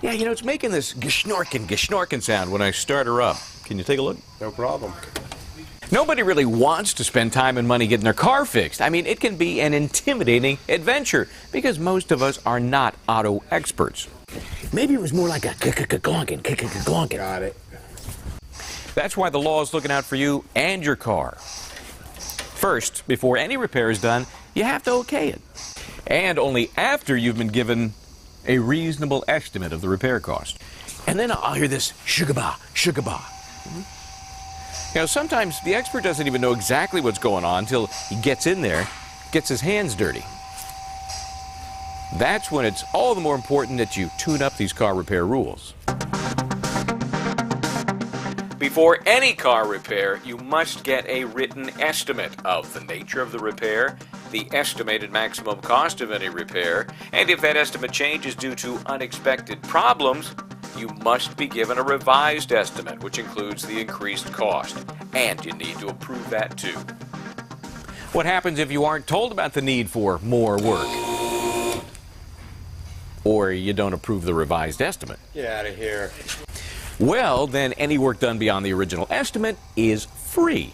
Yeah, you know, it's making this geshnorkin sound when I start her up. Can you take a look? No problem. Nobody really wants to spend time and money getting their car fixed. I mean, it can be an intimidating adventure because most of us are not auto experts. Maybe it was more like a glonkin. Got it. That's why the law is looking out for you and your car. First, before any repair is done, you have to okay it. And only after you've been given a reasonable estimate of the repair cost. And then I'll hear this shugaba. You know, sometimes the expert doesn't even know exactly what's going on until he gets in there, gets his hands dirty. That's when it's all the more important that you tune up these car repair rules. Before any car repair, you must get a written estimate of the nature of the repair, the estimated maximum cost of any repair, and if that estimate changes due to unexpected problems, you must be given a revised estimate, which includes the increased cost, and you need to approve that too. What happens if you aren't told about the need for more work? Or you don't approve the revised estimate? Get out of here. Well, then any work done beyond the original estimate is free.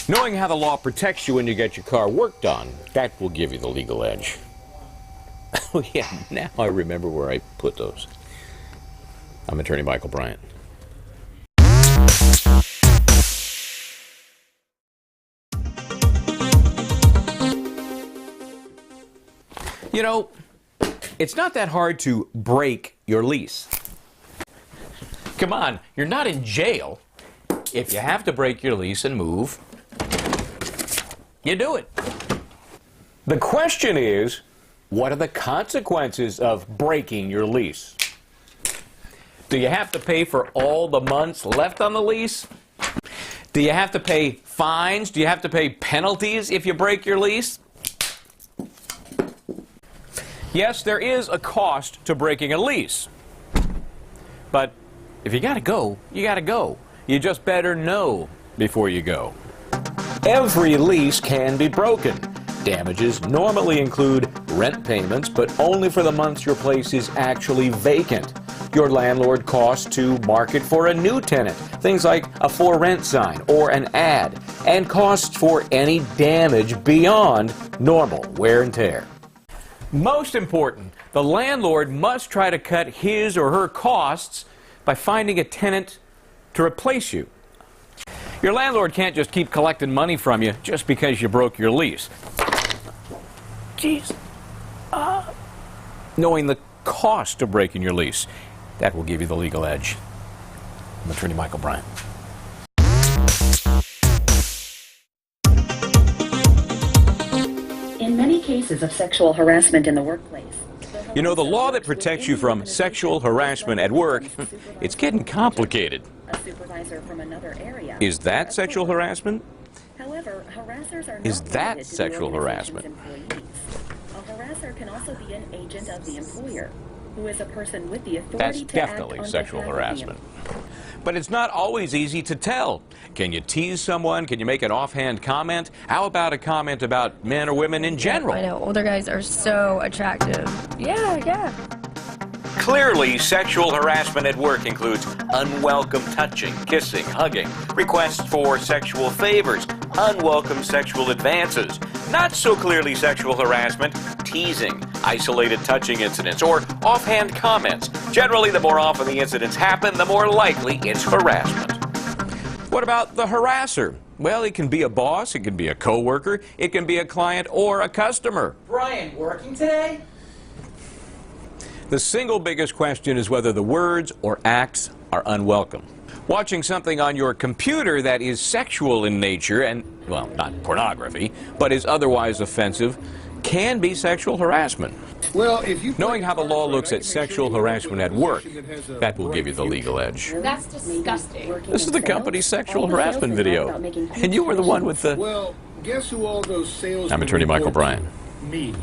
Knowing how the law protects you when you get your car worked on, that will give you the legal edge. Oh yeah, now I remember where I put those. I'm Attorney Michael Bryant. You know, it's not that hard to break your lease. Come on, you're not in jail. If you have to break your lease and move, you do it. The question is, what are the consequences of breaking your lease? Do you have to pay for all the months left on the lease? Do you have to pay fines? Do you have to pay penalties if you break your lease? Yes, there is a cost to breaking a lease. But if you gotta go, you gotta go. You just better know before you go. Every lease can be broken. Damages normally include rent payments, but only for the months your place is actually vacant. Your landlord costs to market for a new tenant, things like a for rent sign or an ad, and costs for any damage beyond normal wear and tear. Most important, the landlord must try to cut his or her costs by finding a tenant to replace you. Your landlord can't just keep collecting money from you just because you broke your lease. Jeez. Knowing the cost of breaking your lease, that will give you the legal edge. I'm Attorney Michael Bryant. In many cases of sexual harassment in the workplace, you know, the law that protects you from sexual harassment at work, it's getting complicated. A supervisor from another area. Is that sexual harassment? However, harassers are not Is that limited to the sexual organization's harassment? employees. A harasser can also be an agent of the employer, who is a person with the authority That's to act definitely on sexual behalf of the harassment. But it's not always easy to tell. Can you tease someone? Can you make an offhand comment? How about a comment about men or women in general? I know, older guys are so attractive. Yeah. Clearly, sexual harassment at work includes unwelcome touching, kissing, hugging, requests for sexual favors, unwelcome sexual advances. Not so clearly sexual harassment, teasing, isolated touching incidents, or offhand comments. Generally, the more often the incidents happen, the more likely it's harassment. What about the harasser? Well, it can be a boss, it can be a coworker, it can be a client or a customer. Brian, working today? The single biggest question is whether the words or acts are unwelcome. Watching something on your computer that is sexual in nature and, well, not pornography, but is otherwise offensive, can be sexual harassment. Well, if you Knowing how the law looks at sexual harassment at work, that will give you the legal edge. That's disgusting. This is the company's sexual harassment video, and you were the one with the... Well, guess who all those sales... I'm Attorney Michael Bryant. Me.